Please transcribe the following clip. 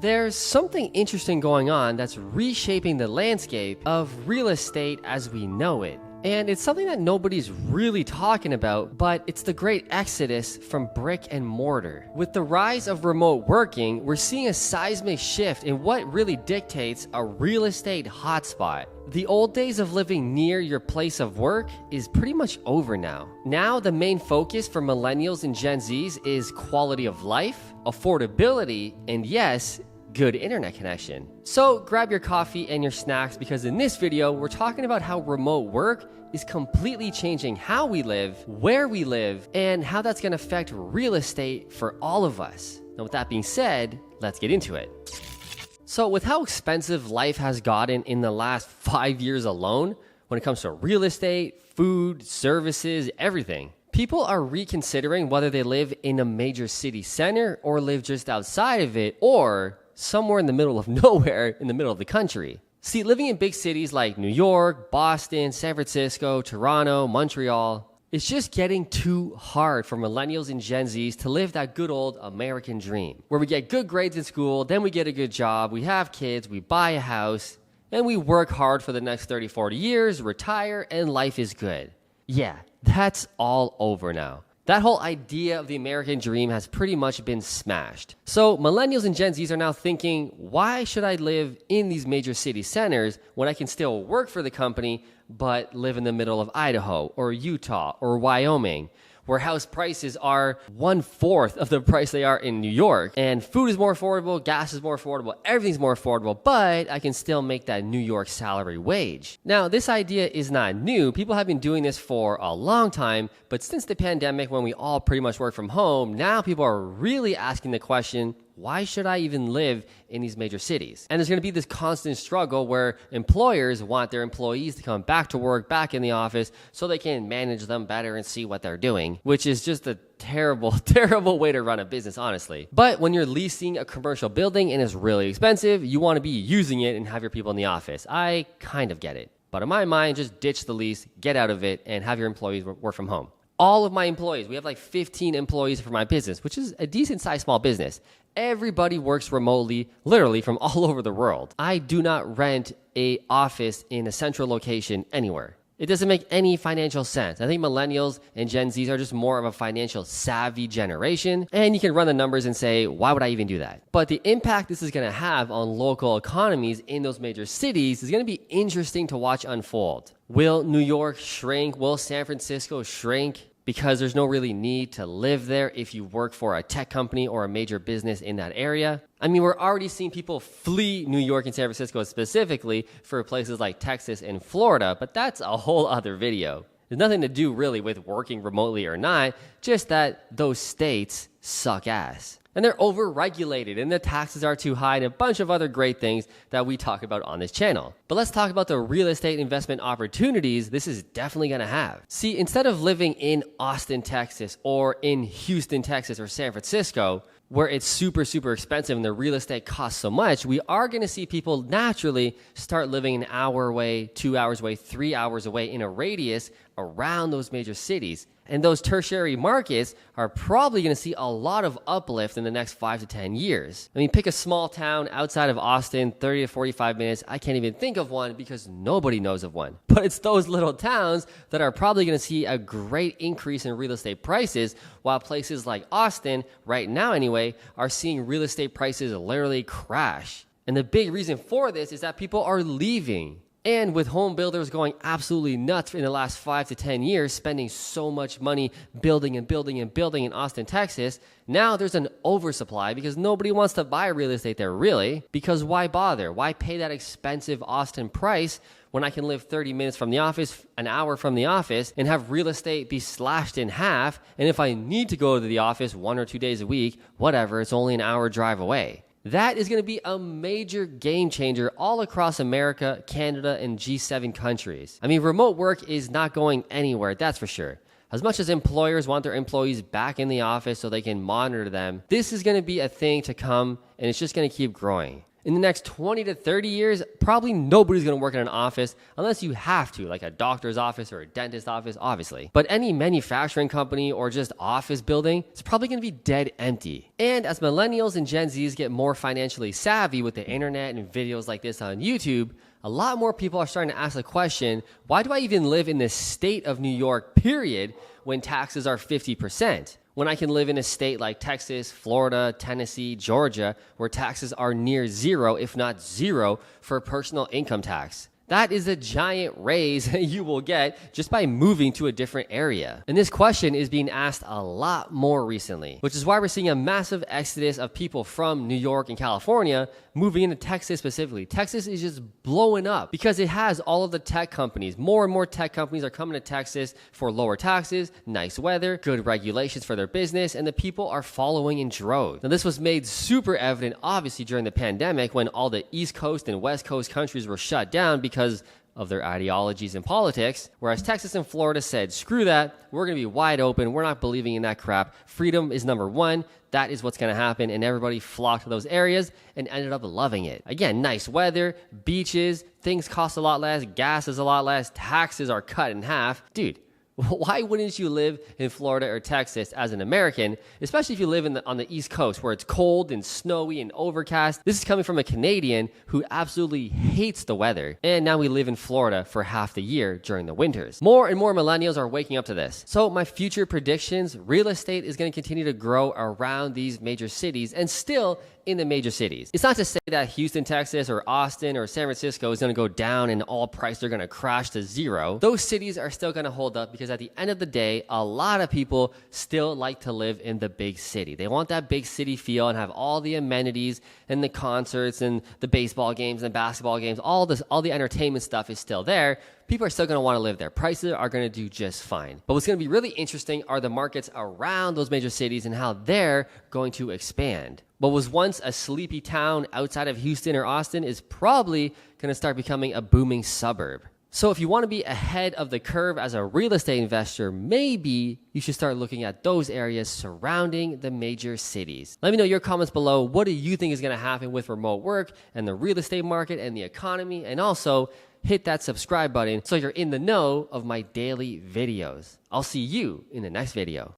There's something interesting going on that's reshaping the landscape of real estate as we know it. And it's something that nobody's really talking about, but it's the great exodus from brick and mortar. With the rise of remote working, we're seeing a seismic shift in what really dictates a real estate hotspot. The old days of living near your place of work is pretty much over now. Now, the main focus for millennials and Gen Zs is quality of life, affordability, and yes, good internet connection. So grab your coffee and your snacks because in this video, we're talking about how remote work is completely changing how we live, where we live, and how that's going to affect real estate for all of us. Now, with that being said, let's get into it. So with how expensive life has gotten in the last 5 years alone, when it comes to real estate, food, services, everything, people are reconsidering whether they live in a major city center or live just outside of it or somewhere in the middle of nowhere in the middle of the country. See, living in big cities like New York, Boston, San Francisco, Toronto, Montreal, it's just getting too hard for millennials and Gen Zs to live that good old American dream, where we get good grades in school, then we get a good job, we have kids, we buy a house, and we work hard for the next 30, 40 years, retire, and life is good. Yeah, that's all over now. That whole idea of the American dream has pretty much been smashed. So millennials and Gen Zs are now thinking, why should I live in these major city centers when I can still work for the company but live in the middle of Idaho or Utah or Wyoming, where house prices are 1/4 of the price they are in New York, and food is more affordable, gas is more affordable, everything's more affordable, but I can still make that New York salary wage. Now, this idea is not new. People have been doing this for a long time, but since the pandemic, when we all pretty much work from home, now people are really asking the question, why should I even live in these major cities? And there's going to be this constant struggle where employers want their employees to come back to work, back in the office, so they can manage them better and see what they're doing, which is just a terrible, terrible way to run a business, honestly. But when you're leasing a commercial building and it's really expensive, you want to be using it and have your people in the office. I kind of get it. But in my mind, just ditch the lease, get out of it, and have your employees work from home. All of my employees, we have like 15 employees for my business, which is a decent sized small business. Everybody works remotely, literally from all over the world. I do not rent an office in a central location anywhere. It doesn't make any financial sense. I think millennials and Gen Zs are just more of a financial savvy generation. And you can run the numbers and say, why would I even do that? But the impact this is going to have on local economies in those major cities is going to be interesting to watch unfold. Will New York shrink? Will San Francisco shrink? Because there's no really need to live there if you work for a tech company or a major business in that area. I mean, we're already seeing people flee New York and San Francisco specifically for places like Texas and Florida, but that's a whole other video. There's nothing to do really with working remotely or not, just that those states suck ass. And they're over-regulated, and the taxes are too high, and a bunch of other great things that we talk about on this channel. But let's talk about the real estate investment opportunities this is definitely going to have. See, instead of living in Austin, Texas, or in Houston, Texas, or San Francisco, where it's super, super expensive and the real estate costs so much, we are going to see people naturally start living an hour away, 2 hours away, 3 hours away in a radius around those major cities. And those tertiary markets are probably going to see a lot of uplift in the next 5 to 10 years. I mean, pick a small town outside of Austin, 30 to 45 minutes. I can't even think of one because nobody knows of one. But it's those little towns that are probably going to see a great increase in real estate prices, while places like Austin, right now anyway, are seeing real estate prices literally crash. And the big reason for this is that people are leaving. And with home builders going absolutely nuts in the last 5 to 10 years, spending so much money building and building and building in Austin, Texas, now there's an oversupply because nobody wants to buy real estate there really. Because why bother? Why pay that expensive Austin price when I can live 30 minutes from the office, an hour from the office, and have real estate be slashed in half? And if I need to go to the office 1 or 2 days a week, whatever, it's only an hour drive away. That is going to be a major game changer all across America, Canada, and G7 countries. I mean, remote work is not going anywhere, that's for sure. As much as employers want their employees back in the office so they can monitor them, this is going to be a thing to come, and it's just going to keep growing. In the next 20 to 30 years, probably nobody's going to work in an office unless you have to, like a doctor's office or a dentist's office, obviously. But any manufacturing company or just office building is probably going to be dead empty. And as millennials and Gen Zs get more financially savvy with the internet and videos like this on YouTube, a lot more people are starting to ask the question, why do I even live in the state of New York, period, when taxes are 50%? When I can live in a state like Texas, Florida, Tennessee, Georgia, where taxes are near zero, if not zero, for personal income tax. That is a giant raise you will get just by moving to a different area. And this question is being asked a lot more recently, which is why we're seeing a massive exodus of people from New York and California moving into Texas specifically. Texas is just blowing up because it has all of the tech companies. More and more tech companies are coming to Texas for lower taxes, nice weather, good regulations for their business, and the people are following in droves. Now, this was made super evident, obviously, during the pandemic when all the East Coast and West Coast countries were shut down because of their ideologies and politics, whereas Texas and Florida said, screw that, we're going to be wide open, we're not believing in that crap, freedom is number one, that is what's going to happen, and everybody flocked to those areas and ended up loving it. Again, nice weather, beaches, things cost a lot less, gas is a lot less, taxes are cut in half. Dude, why wouldn't you live in Florida or Texas as an American, especially if you live on the East Coast where it's cold and snowy and overcast? This is coming from a Canadian who absolutely hates the weather. And now we live in Florida for half the year during the winters. More and more millennials are waking up to this. So my future predictions, real estate is going to continue to grow around these major cities and still in the major cities. It's not to say that Houston, Texas, or Austin, or San Francisco is going to go down and all prices are going to crash to zero. Those cities are still going to hold up because at the end of the day, a lot of people still like to live in the big city. They want that big city feel and have all the amenities and the concerts and the baseball games and basketball games. All the entertainment stuff is still there. People are still going to want to live there. Prices are going to do just fine. But what's going to be really interesting are the markets around those major cities and how they're going to expand. What was once a sleepy town outside of Houston or Austin is probably going to start becoming a booming suburb. So if you want to be ahead of the curve as a real estate investor, maybe you should start looking at those areas surrounding the major cities. Let me know your comments below. What do you think is going to happen with remote work and the real estate market and the economy? And also, hit that subscribe button so you're in the know of my daily videos. I'll see you in the next video.